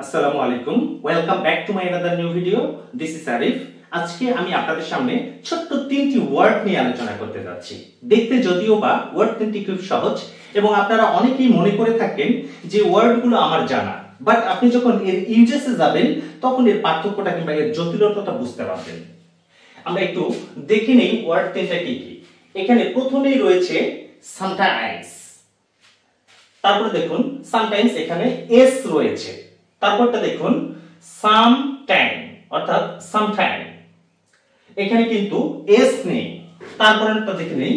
আসসালামু আলাইকুম, welcome back to my another new video. This is Arif. আজকে আমি আপনাদের সামনে ছোট্ট তিনটি ওয়ার্ড নিয়ে আলোচনা করতে যাচ্ছি। দেখতে যদিও বা ওয়ার্ড তিনটি খুব সহজ এবং আপনারা অনেকেই মনে করে থাকেন যে ওয়ার্ডগুলো আমার জানা, বাট আপনি যখন এর ইউজেসে যাবেন তখন এর পার্থক্যটা কিংবা এর জটিলতাটা বুঝতে পারবেন। আমরা একটু দেখে নেই ওয়ার্ড তিনটা কি কি। এখানে প্রথমেই রয়েছে সামটাইমস, তারপরে দেখুন সামটাইমস এখানে এস রয়েছে, তারপরটা দেখুন সামটাইম অর্থাৎ সামটাইম, এখানে কিন্তু এস নেই, তারপরেরটা দেখে নেই,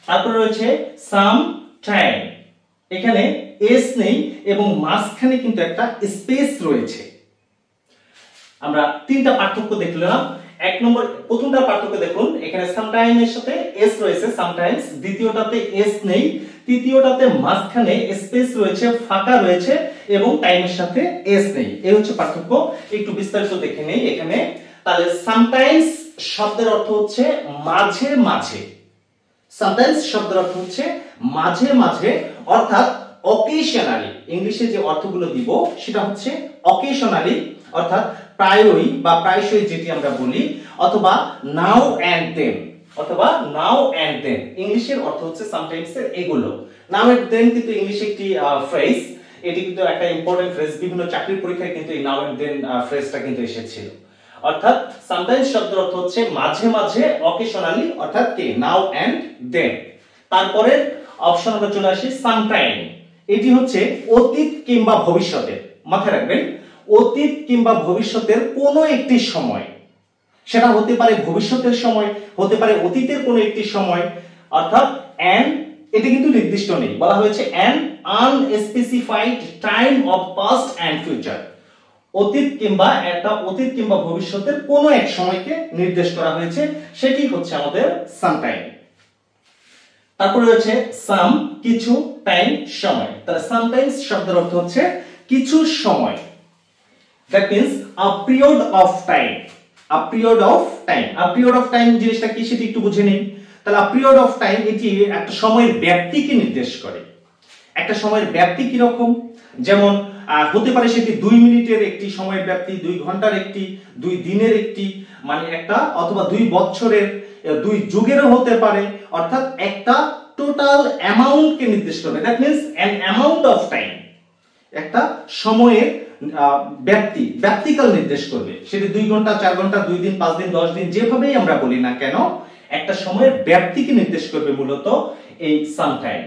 তারপরে রয়েছে সামটাইম, এখানে এস নেই এবং মাঝখানে কিন্তু একটা স্পেস রয়েছে। আমরা তিনটা পার্থক্য দেখলাম। এক নম্বর প্রথমটা পার্থক্য দেখুন, এখানে সামটাইম এর সাথে এস রয়েছে সামটাইমস, দ্বিতীয়টাতে এস নেই, তৃতীয়টাতে মাঝখানে স্পেস রয়েছে, ফাঁকা রয়েছে এবং টাইমের সাথে এস নেই। এই হচ্ছে পার্থক্য। একটু বিস্তারিত দেখে নেই এখানে। তাহলে সামটাইমস শব্দের অর্থ হচ্ছে মাঝে মাঝে, সামটাইমস শব্দের অর্থ হচ্ছে মাঝে মাঝে অর্থাৎ অকেশনালি। ইংলিশে যে অর্থগুলো দিব সেটা হচ্ছে অকেশনালি অর্থাৎ প্রায়ই বা প্রায়শই যেটি আমরা বলি, অথবা নাও এন্ড দেন, অথবা নাও এন্ড দেন। ইংলিশের অর্থ হচ্ছে সামটাইমস এর এগুলো। নাও এন্ড দেন কিন্তু ইংলিশে একটি ফ্রেজ, এটি কিন্তু একটা ইম্পর্টেন্ট ফ্রেজ, বিভিন্ন চাকরির পরীক্ষায় কিন্তু এই নাও এন্ড দেন ফ্রেজটা কিন্তু এসেছিল। অর্থাৎ সামটাইমস শব্দের অর্থ হচ্ছে মাঝে মাঝে, অকেশনালি অর্থাৎ কি নাও এন্ড দেন। তারপরে অপশন আমরা চলে আসি সামটাইম। এটি হচ্ছে অতীত কিংবা ভবিষ্যতের, মাথায় রাখবেন অতীত কিংবা ভবিষ্যতের কোনো একটি সময়, সেটা হতে পারে ভবিষ্যতের সময়, হতে পারে অতীতের কোনো একটি সময়, অর্থাৎ এন্ড এটি কিন্তু নির্দিষ্ট নেই, বলা হয়েছে an unspecified time of past and future. অতীত কিংবা একটা অতীত কিংবা ভবিষ্যতের কোনো এক সময়কে নির্দেশ করা হয়েছে, সেটি হচ্ছে আমাদের সামটাইম। তারপরে রয়েছে সাম কিছু, টাইম সময়। তাহলে সামটাইমস শব্দের অর্থ হচ্ছে কিছু সময়, that means a period of time, a period of time. A period of time জিনিসটা কি সেটা একটু বুঝে নিন। তাহলে আ পিরিয়ড অফ টাইম এটি একটা সময়ের ব্যাপ্তিকে নির্দেশ করে। একটা সময়ের ব্যাপ্তি কি রকম, যেমন হতে পারে সেটি 2 মিনিটের একটি সময়ের ব্যাপ্তি, 2 ঘন্টার একটি, 2 দিনের একটি, মানে একটা, অথবা 2 বছরের, 2 যুগেরও হতে পারে, অর্থাৎ একটা টোটাল অ্যামাউন্টকে নির্দেশ করবে। That means an amount of time, একটা সময়ের ব্যাপ্তি, ব্যাপ্তিকাল নির্দেশ করবে। সেটি 2 ঘন্টা, 4 ঘন্টা, 2 দিন, 5 দিন, 10 দিন, যেভাবেই আমরা বলি না কেন, একটা সময়ের ব্যাপ্তিকে নির্দেশ করবে মূলত এই সামটাইম।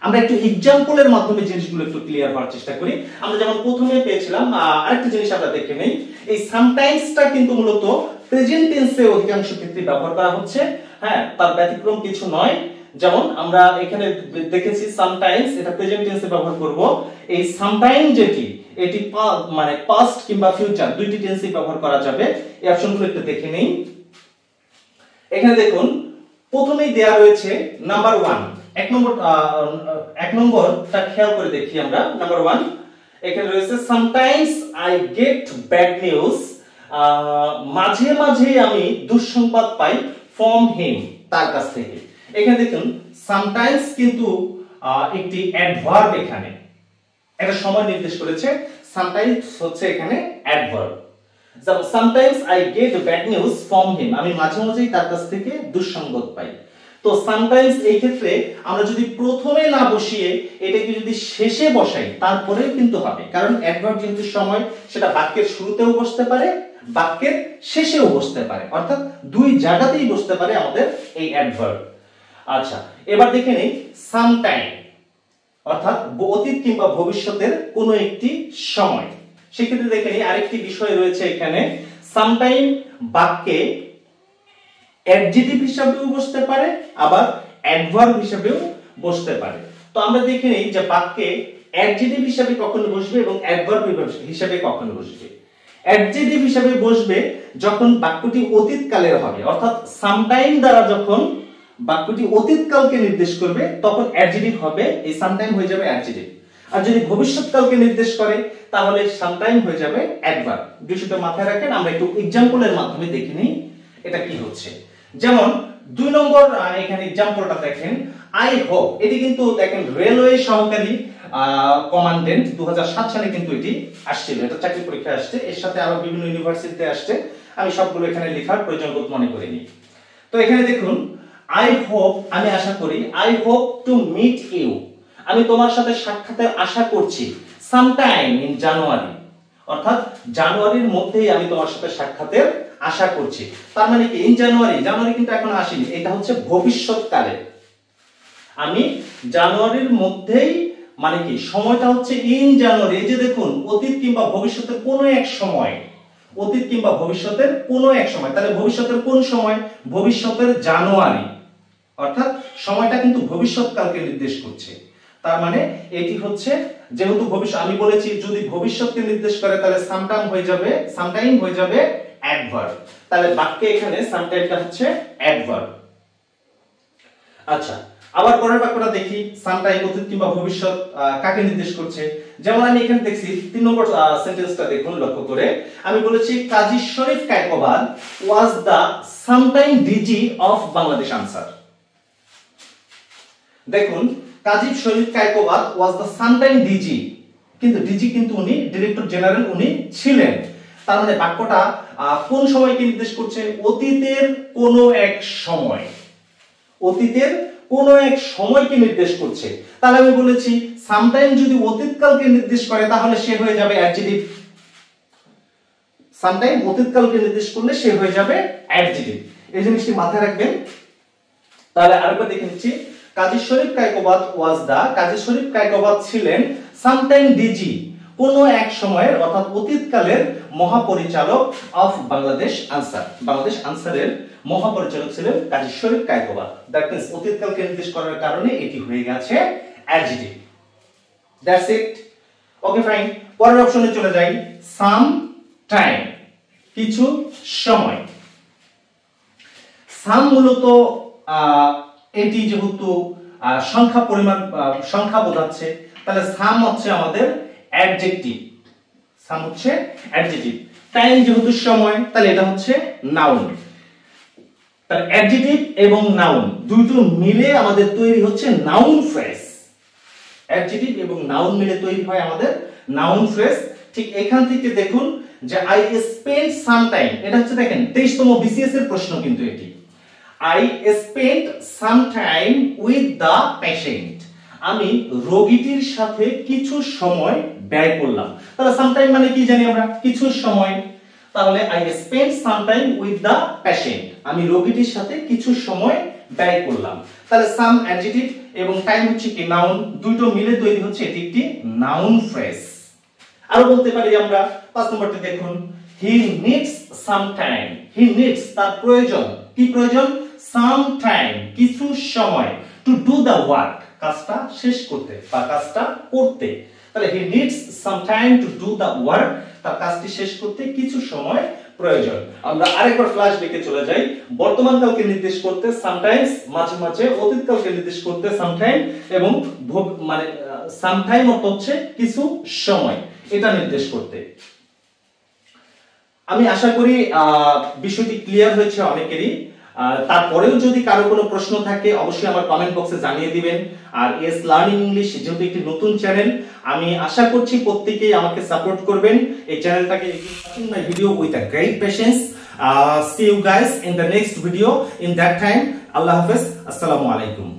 আমরা একটু এক্সাম্পলের মাধ্যমে জিনিসগুলো একটু ক্লিয়ার হওয়ার চেষ্টা করি। আমরা যেমন প্রথমে পেয়েছিলাম, আরেকটা জিনিস আমরা দেখে নেই, এই সামটাইমসটা কিন্তু মূলত প্রেজেন্ট টেন্সে অধিকাংশ ক্ষেত্রে ব্যবহার করা হচ্ছে। হ্যাঁ, তার ব্যতিক্রম কিছু নয়। যেমন আমরা এখানে দেখেছি সামটাইমস, এটা প্রেজেন্ট টেন্সে ব্যবহার করব। এই সামটাইম যেটি, এটি মানে পাস্ট কিংবা ফিউচার দুইটি টেন্সে ব্যবহার করা যাবে। এই অপশনগুলো একটু দেখে নেই। এখানে দেখুন প্রথমেই দেয়া রয়েছে নাম্বার 1, এক নম্বরটা খেয়াল করে দেখি আমরা। নাম্বার 1 এখানে রয়েছে sometimes I get bad news, মাঝে মাঝে আমি দুঃসংবাদ পাই, ফ্রম হিম, তার কাছ থেকে। এখানে দেখুন সামটাইমস কিন্তু একটি অ্যাডভার্ব, এখানে একটা সময় নির্দেশ করেছে। সামটাইমস হচ্ছে এখানে অ্যাডভার্ব। যেমন sometimes I get bad news from him, আমি মাঝে মাঝেই তার কাছ থেকে দুঃসংবাদ পাই। তো সামটাইমস এই ক্ষেত্রে আমরা যদি প্রথমে না বসিয়ে এটাকে যদি শেষে বসাই তারপরেও কিন্তু হবে, কারণ অ্যাডভার্ব যেহেতু সময়, সেটা বাক্যের শুরুতেও বসতে পারে, বাক্যের শেষেও বসতে পারে, অর্থাৎ দুই জায়গাতেই বসতে পারে আমাদের এই অ্যাডভার্ব। আচ্ছা, এবার দেখে নেই সামটাইম অর্থাৎ অতীত কিংবা ভবিষ্যতের কোনো একটি সময়। সেক্ষেত্রে দেখে নেই আরেকটি বিষয় রয়েছে এখানে, সামটাইম বাক্যে অ্যাডজেক্টিভ হিসাবেও বসতে পারে, আবার অ্যাডভার্ব হিসাবেও বসতে পারে। তো আমরা দেখে নেই যে বাক্যে অ্যাডজেক্টিভ হিসাবে কখন বসবে এবং অ্যাডভার্ব হিসাবে কখন বসবে। অ্যাডজেক্টিভ হিসাবে বসবে যখন বাক্যটি অতীতকালের হবে, অর্থাৎ সামটাইম দ্বারা যখন বাক্যটি অতীতকালকে নির্দেশ করবে তখন অ্যাডজেক্টিভ হবে, এই সামটাইম হয়ে যাবে অ্যাডজেক্টিভ। আর যদি ভবিষ্যৎকালকে নির্দেশ করে তাহলে সামটাইম হয়ে যাবে অ্যাডভার্ব। বিষয়টা মাথায় রাখেন। আমরা একটু এক্সাম্পলের মাধ্যমে দেখে নিই এটা কি হচ্ছে। যেমন 2 নম্বর এখানে एग्जांपलটা দেখেন, আই হোপ, এটি কিন্তু দেখেন রেলওয়ে সহকারী কমান্ডেন্ট 2007 সালে কিন্তু এটি আসছিল, এটা চাকরি পরীক্ষায় আসছে, এর সাথে আরো বিভিন্ন ইউনিভার্সিটিতে আসছে, আমি সবগুলো এখানে লেখার প্রয়োজন বোধ মনে করিনি। তো এখানে দেখুন আই হোপ, আমি আশা করি, I hope to meet you, আমি তোমার সাথে সাক্ষাতের আশা করছি, সামটাইম ইন জানুয়ারি, অর্থাৎ জানুয়ারির মধ্যেই আমি তোমার সাথে সাক্ষাতের আশা করছি। তার মানে কি ইন জানুয়ারি, জানুয়ারি কিন্তু এখন আসেনি, এটা হচ্ছে ভবিষ্যৎকালে, আমি জানুয়ারির মধ্যেই, মানে কি সময়টা হচ্ছে ইন জানুয়ারি, এই যে দেখুন অতীত কিংবা ভবিষ্যতের কোনো এক সময়, অতীত কিংবা ভবিষ্যতের কোনো এক সময়, তাহলে ভবিষ্যতের কোন সময়, ভবিষ্যতের জানুয়ারি, অর্থাৎ সময়টা কিন্তু ভবিষ্যৎকালকে নির্দেশ করছে। তার মানে এটি হচ্ছে, যেহেতু ভবিষ্যৎ, আমি বলেছি যদি ভবিষ্যৎকে নির্দেশ করে তাহলে সামটাইম হয়ে যাবে অ্যাডভার্ব, তাহলে বাক্যে এখানে সামটাইমটা হচ্ছে অ্যাডভার্ব। আচ্ছা, আবার পরের বাক্যটা দেখি, সামটাইম অতীত কিংবা ভবিষ্যৎ কাকে নির্দেশ করছে। যেমন আমি এখানে দেখছি 3 নম্বর সেন্টেন্সটা দেখুন লক্ষ্য করে, আমি বলেছি Kazi Sharif Kaykobad was the sometime DG of Bangladesh Ansar. দেখুন Kazi Sharif Kaykobad was the sometime DG, কিন্তু ডিজি কিন্তু উনি ডিরেক্টর জেনারেল উনি ছিলেন, তার মানে বাক্যটা কোন সময়কে নির্দেশ করছে, অতীতের কোনো এক সময়, অতীতের কোন এক সময়কে নির্দেশ করছে। তাহলে আমি বলেছি সামটাইম যদি অতীতকালকে নির্দেশ করে তাহলে সে হয়ে যাবে অ্যাডজেক্টিভ, সামটাইম অতীতকালকে নির্দেশ করলে সে হয়ে যাবে অ্যাডজেক্টিভ, এই জিনিসটি মাথায় রাখবেন। তাহলে আরেকবার দেখে নিচ্ছি, কাজী শরীফ কায়কোবাদ ওয়াজ দা, কাজী শরীফ কায়কোবাদ ছিলেন সামটাইম ডিজি, কোন এক সময়ের অর্থাৎ অতীতকালের মহাপরিচালক অফ বাংলাদেশ আনসার, বাংলাদেশ আনসারের মহাপরিচালক ছিলেন কাজী শরীফ কায়কোবাদ। দ্যাট মিন্স অতীতকালকে নির্দেশ করার কারণে এটি হয়ে গেছে adjective. That's it, okay fine. পরের অপশনে চলে যাই, সাম টাইম, কিছু সময়। সাম মূলত এটি যেহেতু সংখ্যা পরিমাণ, সংখ্যা বোঝাচ্ছে, তাহলে সাম হচ্ছে আমাদের অ্যাডজেক্টিভ, সাম হচ্ছে অ্যাডজেক্টিভ। টাইম যেহেতু সময়, তাহলে এটা হচ্ছে নাউন। তাহলে অ্যাডজেক্টিভ এবং নাউন দুটো মিলে আমাদের তৈরি হচ্ছে নাউন ফ্রেজ, অ্যাডজেক্টিভ এবং নাউন মিলে তৈরি হয় আমাদের নাউন ফ্রেজ। ঠিক এখান থেকে দেখুন যে আই স্পেন্ড সাম টাইম, এটা হচ্ছে দেখেন 23তম বিসিএস এর প্রশ্ন কিন্তু এটি, I spend some time with the patient, আমি রোগীটির সাথে কিছু সময় ব্যয় করলাম। তাহলে সাম টাইম মানে কি জানি আমরা, কিছু সময়, তাহলে I spend some time with the patient, আমি রোগীটির সাথে কিছু সময় ব্যয় করলাম। তাহলে সাম অ্যাডজেক্টিভ এবং টাইম হচ্ছে কি নাউন, দুটো মিলে তৈরি হচ্ছে এটি একটি নাউন ফ্রেজ। আরো বলতে পারি আমরা 5 নম্বরটি দেখুন, হি নিডস সাম টাইম, হি নিডস তার প্রয়োজন, কি প্রয়োজন, সাম টাইম কিছু সময়, টু ডু দা ওয়ার্ক কাজটা শেষ করতে বা কাজটা করতে। তাহলে he needs some time to do the work, তার কাজটি শেষ করতে কিছু সময় প্রয়োজন। আমরা আরেকবার ফ্ল্যাশব্যাকে চলে যাই, বর্তমান কালকে নির্দেশ করতে সামটাইমস, মাঝে মাঝে অতীত কালকে নির্দেশ করতে সামটাইম, এবং মানে সামটাইম অর্থ হচ্ছে কিছু সময়, এটা নির্দেশ করতে। আমি আশা করি বিষয়টি ক্লিয়ার হয়েছে অনেকেরই। তারপরেও যদি কারো কোনো প্রশ্ন থাকে অবশ্যই আমার কমেন্ট বক্সে জানিয়ে দিবেন। আর এস লার্নিং ইংলিশ যেহেতু একটি নতুন চ্যানেল, আমি আশা করছি প্রত্যেকেই আমাকে সাপোর্ট করবেন, এই চ্যানেলটাকে watching my video with a great patience. See you guys in the next video. In that time, Allah Hafiz, Assalamu alaikum.